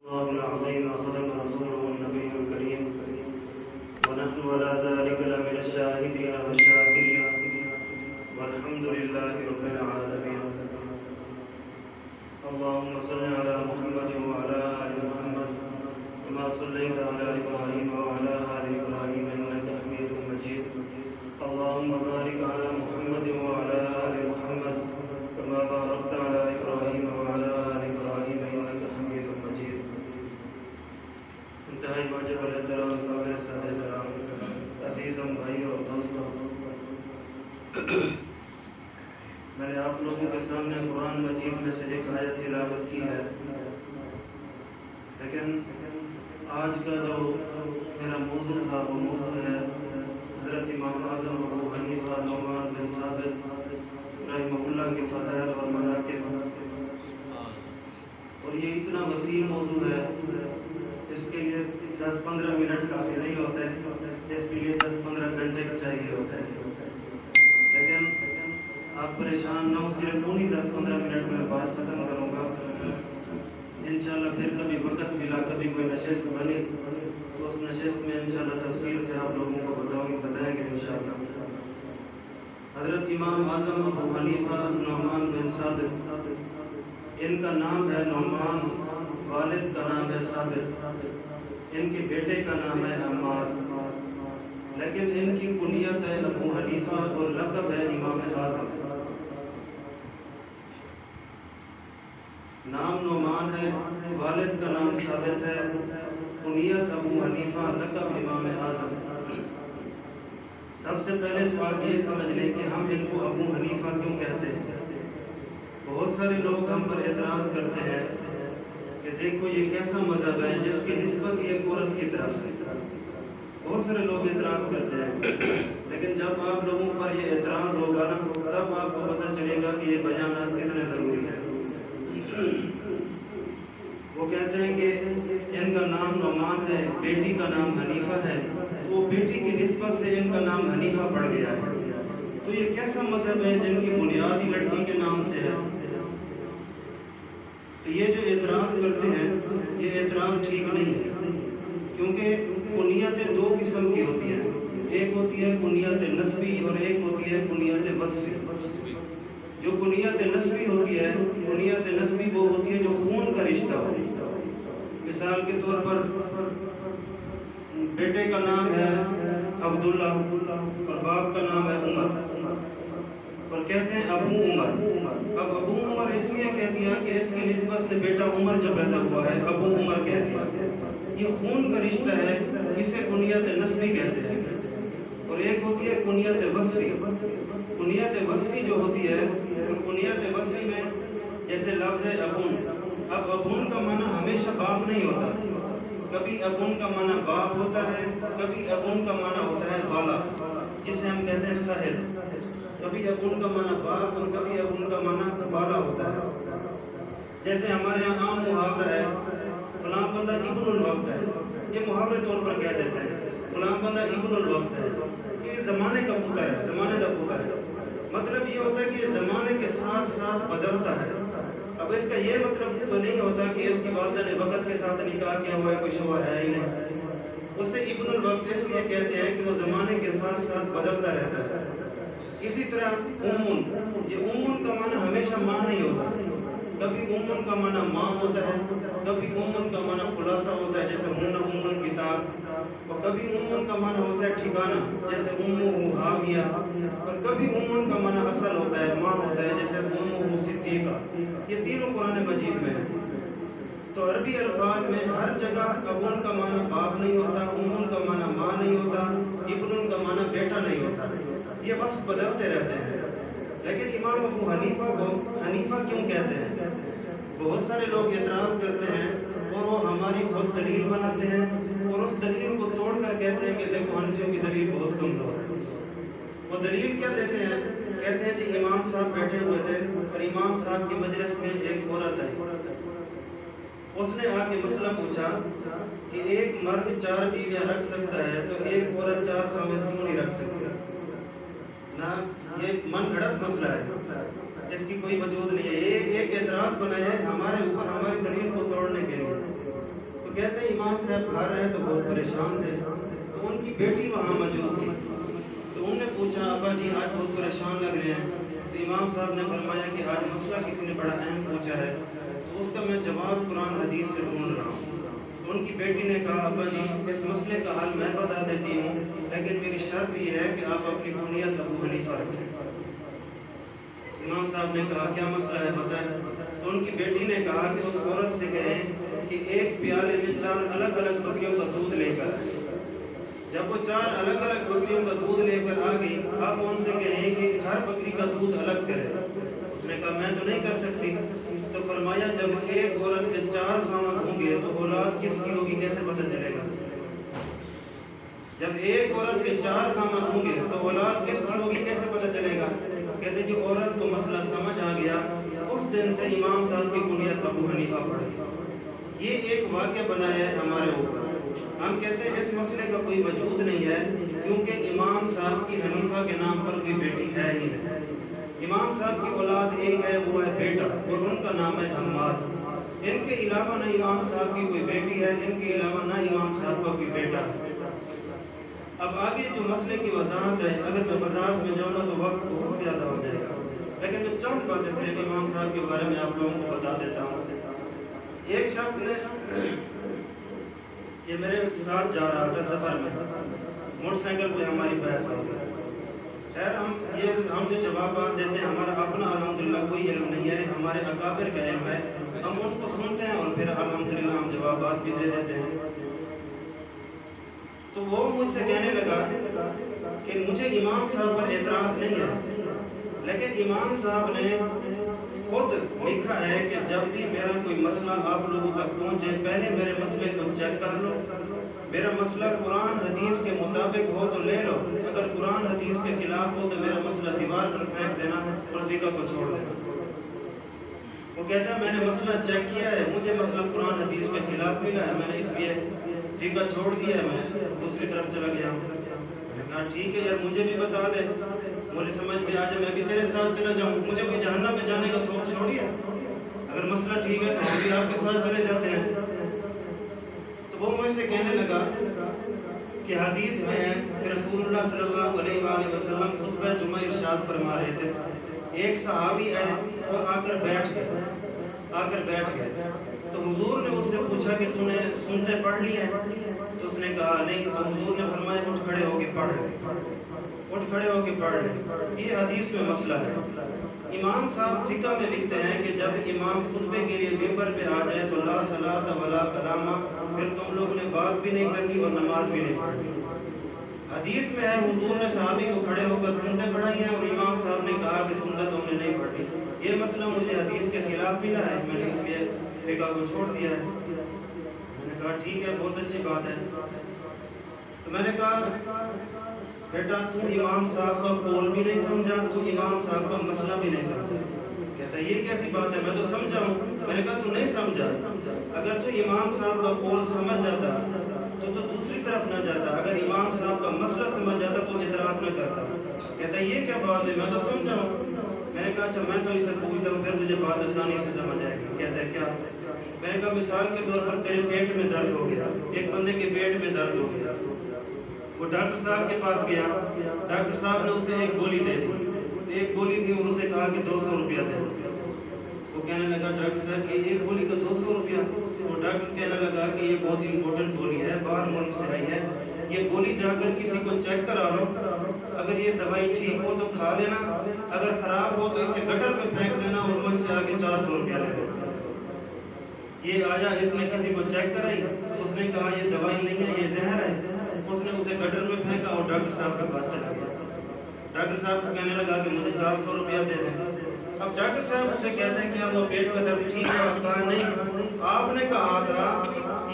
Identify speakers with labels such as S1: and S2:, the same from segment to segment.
S1: الله العظيم وصدق رسوله النبي الكريم ونحن على ذلك لمن الشاهدين والشاكرين والحمد لله رب العالمين. اللهم صل على محمد وعلى آل محمد كما صليت على إبراهيم وعلى آل إبراهيم إنك حميد مجيد. اللهم بارك على محمد وعلى آل محمد كما باركت على إبراهيم وعلى آل إبراهيم إنك حميد مجيد. انتہائی واجب الاحترام قابل صد احترام عزیزم بھائی اور دوستوں، میں نے آپ لوگوں کے سامنے قرآن مجید میں سے ایک آیت تلاوت کی ہے، لیکن آج کا جو میرا موضوع تھا وہ موضوع ہے حضرت امام اعظم ابو حنیفہ نعمان بن ثابت رحمہ اللہ کے فضائل اور مناقب، اور یہ اتنا وسیع موضوع ہے، اس کے لیے 10-15 منٹ کافی نہیں ہوتے، اس کے لیے 10-15 گھنٹے چاہیے ہوتے ہیں، لیکن آپ پریشان نہ ہو، صرف انہی 10-15 منٹ میں بات ختم کروں گا انشاءاللہ. پھر کبھی وقت ملا، کبھی کوئی نشست بنی تو اس نشست میں انشاءاللہ تفصیل سے آپ لوگوں کو بتائیں گے انشاءاللہ. حضرت امام اعظم ابو حنیفہ نعمان بن ثابت، ان کا نام ہے نعمان، والد کا نام ہے ثابت، ان کے بیٹے کا نام ہے حماد، لیکن ان کی کنیت ہے ابو حنیفہ اور لقب ہے امام اعظم. نام نعمان ہے، والد کا نام ثابت ہے، کنیت ابو حنیفہ، لقب امام اعظم. سب سے پہلے تو آپ یہ سمجھ لیں کہ ہم ان کو ابو حنیفہ کیوں کہتے ہیں. بہت سارے لوگ ہم پر اعتراض کرتے ہیں کہ دیکھو یہ کیسا مذہب ہے جس کی نسبت ایک عورت کی طرف ہے. بہت سارے لوگ اعتراض کرتے ہیں، لیکن جب آپ لوگوں پر یہ اعتراض ہوگا نا تب آپ کو پتہ چلے گا کہ یہ بیانات کتنے ضروری ہیں. وہ کہتے ہیں کہ ان کا نام نعمان ہے، بیٹی کا نام حنیفہ ہے، تو وہ بیٹی کی نسبت سے ان کا نام حنیفہ پڑ گیا ہے. تو یہ کیسا مذہب ہے جن کی بنیاد ہی لڑکی کے نام سے ہے. تو یہ جو اعتراض کرتے ہیں یہ اعتراض ٹھیک نہیں ہے، کیونکہ کنیتیں دو قسم کی ہوتی ہیں، ایک ہوتی ہے کنیت نسبی اور ایک ہوتی ہے کنیت وصفی. جو کنیت نسبی ہوتی ہے، کنیت نسبی وہ ہوتی ہے جو خون کا رشتہ ہو. مثال کے طور پر بیٹے کا نام ہے عبداللہ اور باپ کا نام ہے عمر، اور کہتے ہیں ابو عمر. اب ابو عمر اس لیے کہہ دیا کہ اس کی نسبت سے بیٹا عمر جو پیدا ہوا ہے ابو عمر کہہ دیا. یہ خون کا رشتہ ہے، اسے کنیت نسبی کہتے ہیں. اور ایک ہوتی ہے کنیت وصفی. کنیت وصفی جو ہوتی ہے، کنیت وصفی میں جیسے لفظ ہے ابون. اب ابون کا معنی ہمیشہ باپ نہیں ہوتا، کبھی ابون کا معنی باپ ہوتا ہے، کبھی ابون کا معنی ہوتا ہے بالا جسے ہم کہتے ہیں صاحب. کبھی ابون کا معنی باپ اور کبھی ابون کا معنی بالا ہوتا ہے. جیسے ہمارے یہاں عام محاورہ ہے فلاں بندہ ابن الوقت ہے، یہ محاورے طور پر کہہ دیتے ہیں فلاں بندہ ابن الوقت ہے کہ زمانے کا پتر ہے، زمانے کا پتر ہے. مطلب یہ ہوتا ہے کہ زمانے کے ساتھ ساتھ بدلتا ہے. اب اس کا یہ مطلب تو نہیں ہوتا کہ اس کی والدہ نے وقت کے ساتھ نکاح کیا ہوا ہے، کوئی شوہر ہے ہی نہیں. اسے ابن الوقت اس لیے کہتے ہیں کہ وہ زمانے کے ساتھ ساتھ بدلتا رہتا ہے. اسی طرح امن، یہ امن کا معنی ہمیشہ ماں نہیں ہوتا، کبھی امن کا معنی ماں ہوتا ہے، کبھی امن کا معنی خلاصہ ہوتا ہے جیسے ہن ام کتاب، اور کبھی امن کا معنی ہوتا ہے ٹھکانہ جیسے امہ حاویہ، اور کبھی امن کا معنی اصل ہوتا ہے، ماں ہوتا ہے جیسے امہ صدیقہ. یہ تینوں قرآن مجید میں ہیں. تو عربی الفاظ میں ہر جگہ ابن کا معنی باپ نہیں ہوتا، امن کا معنی ماں نہیں ہوتا، ابن کا معنی بیٹا نہیں ہوتا. یہ وصف بدلتے رہتے ہیں. لیکن امام ابو حنیفہ کو حنیفہ کیوں کہتے ہیں؟ بہت سارے لوگ اعتراض کرتے ہیں اور وہ ہماری خود دلیل بناتے ہیں اور اس دلیل کو توڑ کر کہتے ہیں کہ دیکھو حنفیوں کی دلیل بہت کمزور ہے. وہ دلیل کیا دیتے ہیں؟ کہتے ہیں کہ امام صاحب بیٹھے ہوئے تھے اور امام صاحب کی مجلس میں ایک عورت آئی. اس نے آ کے مسئلہ پوچھا کہ ایک مرد 4 بیویاں رکھ سکتا ہے تو ایک عورت 4 خاوند کیوں نہیں رکھ سکتی؟ نا یہ من گھڑت مسئلہ ہے، اس کی کوئی وجود نہیں ہے. یہ ایک اعتراض بنایا ہے ہمارے اوپر ہماری دلیل کو توڑنے کے لیے. کہتے ہیں امام صاحب گھر رہے تو بہت پریشان تھے، تو ان کی بیٹی وہاں موجود تھی، تو انہوں نے پوچھا ابا جی آج بہت پریشان لگ رہے ہیں، تو امام صاحب نے فرمایا کہ آج مسئلہ کسی نے بڑا اہم پوچھا ہے، تو اس کا میں جواب قرآن حدیث سے ڈھونڈ رہا ہوں۔ تو ان کی بیٹی نے کہا ابا جی اس مسئلے کا حل میں بتا دیتی ہوں، لیکن میری شرط یہ ہے کہ آپ اپنی کنیت ابو حنیفہ رکھیں۔ امام صاحب نے کہا کیا مسئلہ ہے بتائیں؟ تو ان کی بیٹی نے کہا کہ اس عورت سے کہیں کہ ایک پیالے میں 4 الگ الگ بکریوں کا دودھ لے کر آئے۔ جب وہ 4 الگ الگ بکریوں کا دودھ لے کر آ گئی، آپ ان سے کہیں کہ ہر بکری کا دودھ الگ کرے۔ اس نے کہا میں تو نہیں کر سکتی۔ تو فرمایا جب ایک عورت سے 4 خامد ہوں گے تو اولاد کس کی ہوگی کیسے پتہ چلے گا؟ جب ایک عورت کے 4 خامد ہوں گے تو اولاد کس کی ہوگی کیسے پتہ چلے گا؟ کہتے کہ عورت کو مسئلہ سمجھ آ گیا، اس دن سے امام صاحب کی کنیت ابو حنیفہ پڑ گئی۔ یہ ایک واقعہ بنا ہے ہمارے اوپر۔ ہم کہتے ہیں اس مسئلے کا کوئی وجود نہیں ہے، کیونکہ امام صاحب کی حنیفہ کے نام پر کوئی بیٹی ہے ہی نہیں۔ امام صاحب کی اولاد ایک ہے، وہ ہے بیٹا، اور ان کا نام ہے حماد۔ ان کے علاوہ نہ امام صاحب کی کوئی بیٹی ہے، ان کے علاوہ نہ امام صاحب کا کوئی بیٹا ہے۔ اب آگے جو مسئلے کی وضاحت ہے، اگر میں وضاحت میں جاؤں گا تو وقت بہت زیادہ ہو جائے گا، لیکن میں چند باتیں صرف امام صاحب کے بارے میں آپ لوگوں کو بتا دیتا ہوں۔ ایک شخص نے یہ میرے ساتھ جا رہا تھا سفر میں، موٹر سائیکل پہ ہماری بحث ہو گئی۔ خیر ہم جو جوابات دیتے ہیں ہمارا اپنا الحمدللہ کوئی علم نہیں ہے، ہمارے اکابر کا علم ہے، ہم ان کو سنتے ہیں اور پھر الحمدللہ ہم جوابات بھی دے دیتے ہیں۔ تو وہ مجھ سے کہنے لگا کہ مجھے امام صاحب پر اعتراض نہیں ہے، لیکن امام صاحب نے خود لکھا ہے کہ جب بھی میرا کوئی مسئلہ آپ لوگوں تک پہنچے پہلے میرے مسئلے کو چیک کر لو، میرا مسئلہ قرآن حدیث کے مطابق ہو تو لے لو، اگر قرآن حدیث کے خلاف ہو تو میرا مسئلہ دیوار پر پھینک دینا اور فقہ کو چھوڑ دینا۔ وہ کہتا ہے میں نے مسئلہ چیک کیا ہے، مجھے مسئلہ قرآن حدیث کے خلاف ملا ہے، میں نے اس لیے فقہ چھوڑ دیا ہے، میں دوسری طرف چلا گیا ہوں۔ میں نے کہا ٹھیک ہے یار مجھے بھی بتا دے، مجھے سمجھ میں آ جائے، میں بھی تیرے ساتھ چلا جاؤں، مجھے کوئی جہنم میں جانے کا توق چھوڑیے، اگر مسئلہ ٹھیک ہے تو ہم بھی آپ کے ساتھ چلے جاتے ہیں۔ تو وہ مجھ سے کہنے لگا کہ حدیث میں ہے کہ رسول اللہ صلی اللہ علیہ وآلہ وسلم خطبہ جمعہ ارشاد فرما رہے تھے، ایک صحابی آئے اور آ کر بیٹھ گئے، تو حضور نے اس سے پوچھا کہ تو نے سنتے پڑھ لی ہے؟ تو اس نے کہا نہیں، تو حضور نے فرمایا اٹھ کھڑے ہو کے پڑھ لے۔ یہ حدیث میں مسئلہ ہے۔ امام صاحب فقہ میں لکھتے ہیں کہ جب امام خطبے کے لیے ممبر پہ آ جائے تو لا صلاۃ ولا کلام، پھر تم لوگوں نے بات بھی نہیں کرنی اور نماز بھی نہیں پڑھنی۔ حدیث میں ہے حضور نے صحابی کو کھڑے ہو کر سنتے پڑھائی ہیں اور امام صاحب نے کہا کہ سنتے تم نے نہیں پڑھی۔ یہ مسئلہ مجھے حدیث کے خلاف ملا ہے، میں نے اس لیے فقہ کو چھوڑ دیا ہے۔ میں نے کہا ٹھیک ہے بہت اچھی بات ہے۔ تو میں نے کہا بیٹا تو امام صاحب کا قول بھی نہیں سمجھا، تو امام صاحب کا مسئلہ بھی نہیں سمجھا۔ کہتا ہے یہ کیسی بات ہے، میں تو سمجھا ہوں۔ میں نے کہا تو نہیں سمجھا، اگر تو امام صاحب کا قول سمجھ جاتا تو دوسری طرف نہ جاتا، اگر امام صاحب کا مسئلہ سمجھ جاتا تو اعتراض نہ کرتا۔ کہتا ہے یہ کیا بات ہے، میں تو سمجھا ہوں۔ میں نے کہا اچھا میں تو اس سے پوچھتا ہوں، پھر تجھے بات آسانی سے سمجھ آئے گی۔ کہتا ہے کیا؟ میں نے کہا مثال کے طور پر تیرے پیٹ میں درد ہو گیا، ایک بندے کے پیٹ میں درد ہو گیا، وہ ڈاکٹر صاحب کے پاس گیا، ڈاکٹر صاحب نے اسے ایک گولی دے دی، ایک گولی تھی، ان سے کہا کہ 200 روپیہ دے دو۔ وہ کہنے لگا ڈاکٹر صاحب یہ ایک گولی کا 200 روپیہ؟ وہ ڈاکٹر کہنے لگا کہ یہ بہت امپورٹنٹ گولی ہے، باہر ملک سے آئی ہے، یہ گولی جا کر کسی کو چیک کرا لو، اگر یہ دوائی ٹھیک ہو تو کھا لینا، اگر خراب ہو تو اسے گٹر میں پھینک دینا اور مجھ سے آگے 400 روپیہ لے لینا۔ یہ آیا، اس نے کسی کو چیک کرائی، اس نے کہا یہ دوائی نہیں ہے، یہ زہر ہے، اس نے اسے گٹر میں پھینکا اور ڈاکٹر صاحب کے پاس چلا گیا۔ ڈاکٹر صاحب کہنے لگا کہ مجھے 400 روپیہ دے دیں۔ اب ڈاکٹر صاحب اسے کہتے ہیں کہ وہ پیٹ کا درد ٹھیک ہے؟ کہا نہیں، آپ نے کہا تھا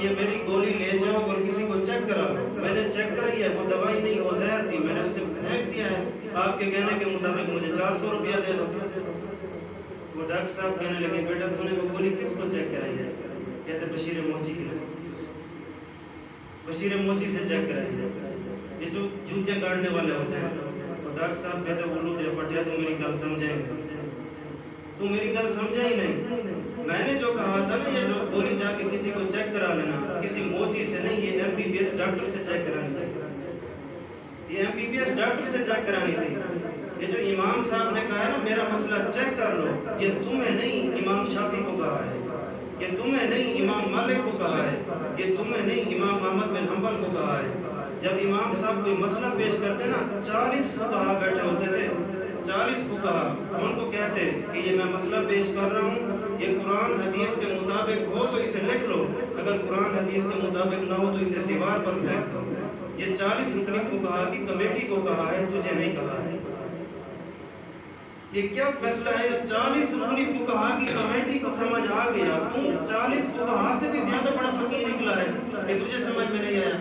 S1: یہ میری گولی لے جاؤ اور کسی کو چیک کرا لو، میں نے چیک کرائی ہے، وہ دوائی نہیں، وہ زہر تھی، میں نے اسے پھینک دیا ہے، آپ کے کہنے کے مطابق مجھے 400 روپیہ دے دو۔ وہ ڈاکٹر صاحب کہنے لگے بیٹا تو نے وہ گولی کس کو چیک کرائی ہے؟ کہتے بشیر موچی کی نے، بشیر موچی سے چیک کرائی ہے، یہ جو جوتیاں گاڑنے والے ہوتے ہیں۔ اور ڈاکٹر صاحب کہتے ہیں وہ لو دے پٹیا تو میری گل سمجھیں گے۔ تو میری گل سمجھا ہی نہیں. میں نے جو کہا تھا نا یہ گولی جا کے کسی کو چیک کرا لینا، کسی موچی سے نہیں، یہ MBBS ڈاکٹر سے چیک کرانی تھی، یہ MBBS ڈاکٹر سے چیک کرانی تھی. یہ جو امام صاحب نے کہا ہے نا میرا مسئلہ چیک کر لو، یہ تمہیں نہیں امام شافعی کو کہا ہے، یہ تمہیں نہیں امام مالک کو کہا ہے، یہ تمہیں نہیں امام احمد بن حنبل کو کہا ہے. جب امام صاحب کوئی مسئلہ پیش کرتے نا 40 فقہا بیٹھے ہوتے تھے، 40 فقہا، ان کو کہتے کہ یہ میں مسئلہ پیش کر رہا ہوں، یہ قرآن حدیث کے مطابق ہو تو اسے لکھ لو، اگر قرآن حدیث کے مطابق نہ ہو تو اسے دیوار پر پھینک دو. یہ 40 رکنی فقہا کی کمیٹی کو کہا ہے، تجھے نہیں کہا ہے. یہ کیا فیصلہ ہے؟ 40 رکنی فقہا کی کمیٹی کو سمجھ آ گیا، تم 40 فقہا سے بھی زیادہ بڑا فقیہ نکلا ہے کہ تجھے سمجھ میں نہیں آیا.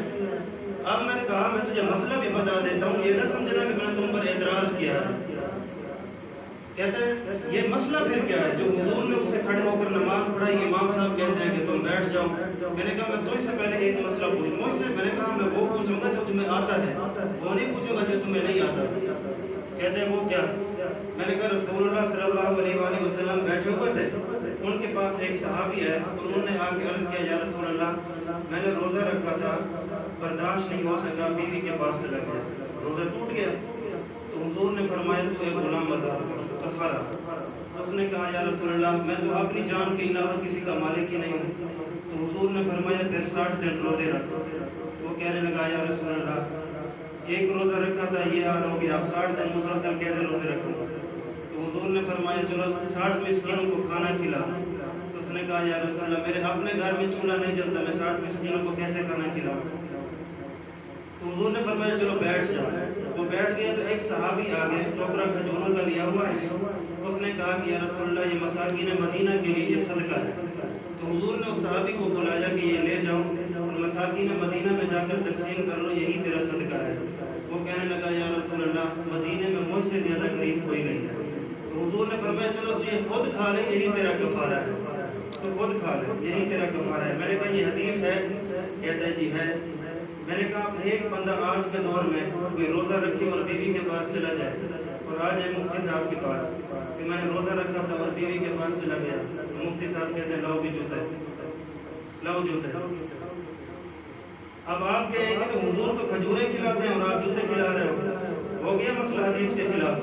S1: اب میں نے کہا میں تجھے مسئلہ بھی بتا دیتا ہوں، یہ نہ سمجھنا کہ میں نے تم پر اعتراض کیا ہے. کہتا ہے یہ مسئلہ پھر کیا ہے؟ جو حضور نے اسے کھڑے ہو کر نماز پڑھائی، امام صاحب کہتے ہیں کہ تم بیٹھ جاؤ. میں نے کہا میں تو اس سے پہلے ایک مسئلہ پوچھوں مجھ سے، میں نے کہا میں وہ پوچھوں گا جو تمہیں آتا ہے، وہ نہیں پوچھوں گا جو تمہیں نہیں آتا. کہتے ہیں وہ کیا؟ میں نے کہا رسول اللہ صلی اللہ علیہ وآلہ وسلم بیٹھے ہوئے تھے، ان کے پاس ایک صحابی ہے، انہوں نے آ کے عرض کیا یا رسول اللہ میں نے روزہ رکھا تھا، برداشت نہیں ہو سکا، بیوی کے پاس چلا گیا، روزہ ٹوٹ گیا. تو حضور نے فرمایا تو ایک غلام آزاد کرو، کفارہ. اس نے کہا یا رسول اللہ میں تو اپنی جان کے علاوہ کسی کا مالک ہی نہیں ہوں. تو حضور نے فرمایا پھر 60 دن روزے رکھو. وہ کہنے لگا یا رسول اللہ ایک روزہ رکھا تھا یہ حال ہو گیا، اب 60 دن مسلسل کیسے روزے رکھوں؟ تو حضور نے فرمایا چلو 60 مسکینوں کو کھانا کھلا. تو اس نے کہا یا رسول اللہ میرے اپنے گھر میں چولہا نہیں جلتا، میں 60 مسکینوں کو کیسے کھانا کھلاؤں؟ تو حضور نے فرمایا چلو بیٹھ جاؤ. وہ بیٹھ گئے تو ایک صحابی آگے ٹوکرا کھجوروں کا لیا ہوا ہے. اس نے کہا کہ یا رسول اللہ یہ مساکین مدینہ کے لیے یہ صدقہ ہے. تو حضور نے اس صحابی کو بلایا کہ یہ لے جاؤ اور مساکین مدینہ میں جا کر تقسیم کر لو، یہی تیرا صدقہ ہے. وہ کہنے لگا یا رسول اللہ مدینے میں مجھ سے زیادہ غریب کوئی نہیں ہے. تو حضور نے فرمایا چلو تو یہ خود کھا لے، یہی تیرا کفارہ ہے، تو خود کھا لے، یہی تیرا کفارہ ہے. میں نے کہا یہ حدیث ہے؟ کہتا ہے جی ہے. میں نے کہا ایک بندہ آج کے دور میں کوئی روزہ رکھے اور بیوی کے پاس چلا جائے اور آ جائے مفتی صاحب کے پاس کہ میں نے روزہ رکھا تھا اور بیوی کے پاس چلا گیا، تو مفتی صاحب کہتے ہیں لاؤ بھی جوتا ہے، لاؤ جوتا ہے. اب آپ کہیں گے کہ حضور تو کھجوریں کھلاتے ہیں اور آپ جوتے کھلا رہے ہو گیا مسئلہ حدیث کے خلاف.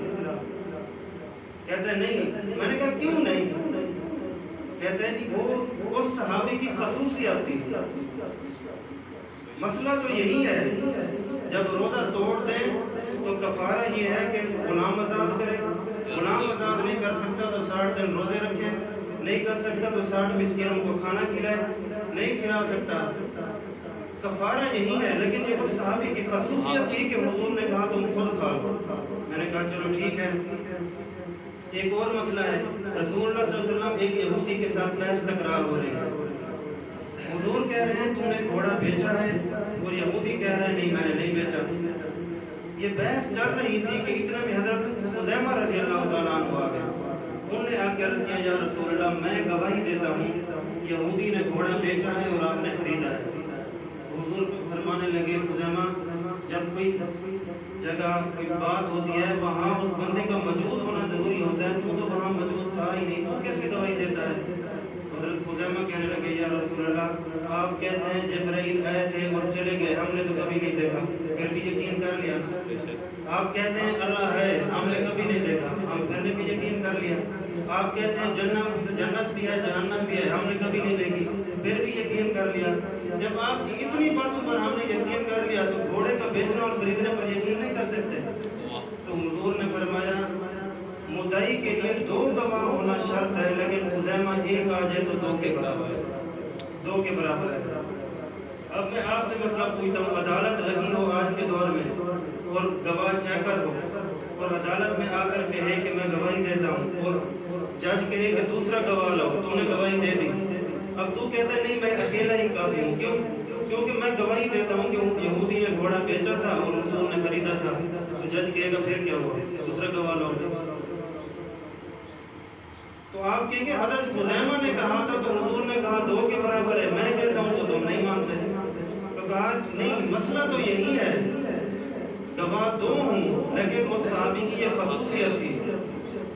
S1: کہتے ہیں نہیں. میں نے کہا کیوں نہیں؟ کہتے ہیں جی وہ اس صحابی کی خصوصیت تھی. مسئلہ تو یہی ہے جب روزہ توڑ دیں تو کفارہ یہ ہے کہ غلام آزاد کرے. غلام آزاد نہیں کر سکتا تو 60 دن روزے رکھے، نہیں کر سکتا تو 60 مسکینوں کو کھانا کھلائے، نہیں کھلا سکتا کفارہ یہی ہے. لیکن یہ اس صحابی کی خصوصیت تھی کہ حضور نے کہا تم خود کھا لو. میں نے کہا چلو ٹھیک ہے. ایک اور مسئلہ ہے، رسول اللہ صلی اللہ علیہ وسلم ایک یہودی کے ساتھ بحث تکرار ہو رہی ہے. حضور کہہ رہے ہیں تو نے گھوڑا بیچا ہے اور یہودی کہہ رہے ہیں نہیں میں نے نہیں بیچا. یہ بحث چل رہی تھی کہ اتنا بھی حضرت خزیمہ رضی اللہ تعالیٰ عنہ آ گئے. انہوں نے آ کے عرض کیا یا رسول اللہ میں گواہی دیتا ہوں یہودی نے گھوڑا بیچا ہے اور آپ نے خریدا ہے. حضور فرمانے لگے خزیمہ جب کوئی جگہ کوئی بات ہوتی ہے وہاں اس بندے کا موجود ہونا ضروری ہوتا ہے، تو وہاں موجود تھا ہی نہیں، تو کیسے گواہی دیتا ہے؟ حضرت خزیمہ کہنے لگے یا رسول اللہ آپ کہتے ہیں جبرائیل آئے تھے اور چلے گئے، ہم نے تو کبھی نہیں دیکھا، پھر بھی یقین کر لیا. آپ کہتے ہیں اللہ ہے، ہم نے کبھی نہیں دیکھا، ہم پھر نے بھی یقین کر لیا. آپ کہتے ہیں جنت بھی ہے جہنم بھی ہے، ہم نے کبھی نہیں دیکھی، پھر بھی یقین کر لیا. جب آپ کی اتنی باتوں پر ہم نے یقین کر لیا تو گھوڑے کا بیچنا اور خریدنے پر یقین نہیں کر سکتے؟ تو حضور نے فرمایا مدعی کے لیے 2 گواہ ہونا شرط ہے، لیکن خزیمہ ایک آ جائے تو 2 کے برابر ہے، 2 کے برابر ہے. اب میں آپ سے مسئلہ پوچھتا ہوں، عدالت لگی ہو آج کے دور میں اور گواہ چیکر ہو اور عدالت میں آ کر کہے کہ میں گواہی دیتا ہوں اور جج کہے کہ دوسرا گواہ لاؤ، تو نے گواہی دے دی. اب تو کہتا ہے نہیں میں اکیلا ہی کافی ہوں. کیوں؟ کیونکہ میں گواہی دیتا ہوں کہ یہودی نے گھوڑا بیچا تھا اور حضور نے خریدا تھا. تو جج کہے گا پھر کیا ہوا، دوسرا گواہ لاؤ گے. تو آپ کہیں گے حضرت خزیمہ نے کہا تھا تو حضور نے کہا 2 کے برابر ہے، میں کہتا ہوں تو تم نہیں مانتے. تو کہا نہیں مسئلہ تو یہی ہے گواہ 2 ہوں، لیکن اس صحابی کی یہ خصوصیت تھی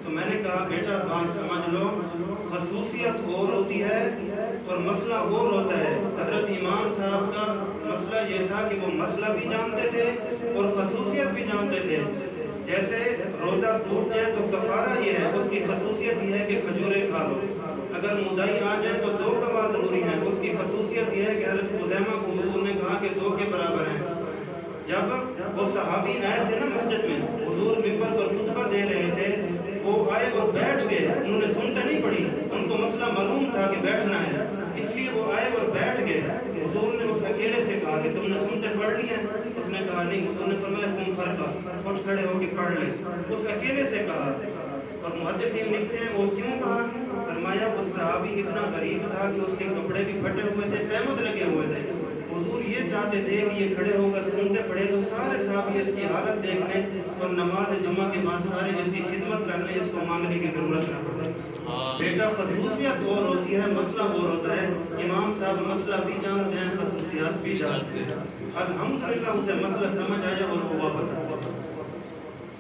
S1: تو میں نے کہا بیٹا بات سمجھ لو، خصوصیت اور ہوتی ہے اور مسئلہ اور ہوتا ہے۔ حضرت امام صاحب کا مسئلہ یہ تھا کہ وہ مسئلہ بھی جانتے تھے اور خصوصیت بھی جانتے تھے۔ جیسے روزہ ٹوٹ جائے تو کفارہ یہ ہے، اس کی خصوصیت یہ ہے کہ کھجوریں کھا لو۔ اگر مدعی آ جائے تو 2 گواہ ضروری ہیں، اس کی خصوصیت یہ ہے کہ حضرت خزیمہ کو حضور نے کہا کہ 2 کے برابر ہیں۔ جب وہ صحابی آئے تھے نا مسجد میں، حضور منبر پر خطبہ دے رہے تھے، وہ آئے اور بیٹھ گئے، انہوں نے سنتے نہیں پڑھی، ان کو مسئلہ معلوم تھا کہ بیٹھنا ہے، اس لیے وہ آئے اور بیٹھ گئے۔ حضور نے اس اکیلے سے کہا کہ تم نے سنتے پڑھ لی ہیں؟ اس نے کہا نہیں۔ حضور نے فرمایا قم فرقہ، اٹھ کھڑے ہو کے پڑھ لے۔ اس اکیلے سے کہا، اور محدثین لکھتے ہیں وہ کیوں کہا؟ فرمایا وہ صحابی اتنا غریب تھا کہ اس کے کپڑے بھی پھٹے ہوئے تھے، پیمد لگے ہوئے تھے۔ حضور یہ چاہتے تھے کہ یہ کھڑے ہو کر سنتے پڑھے تو سارے صحابی اس کی حالت دیکھ لیں اور نماز جمعہ کے بعد سارے اس کی خدمت کر لیں، اس کو مانگنے کی ضرورت نہ پڑے۔ بیٹا خصوصیت اور ہوتی ہے، مسئلہ اور ہوتا ہے۔ امام صاحب مسئلہ بھی جانتے ہیں، خصوصیات بھی جانتے ہیں۔ الحمدللہ اسے مسئلہ سمجھ آیا اور وہ واپس آ گیا۔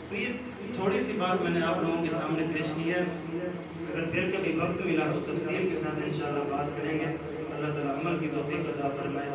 S1: تو یہ تھوڑی سی بات میں نے آپ لوگوں کے سامنے پیش کی ہے۔ اگر پھر کبھی وقت ملا تو تفصیل کے ساتھ انشاءاللہ بات کریں گے۔ اللہ تعالیٰ عمل کی توفیق عطا فرمائے۔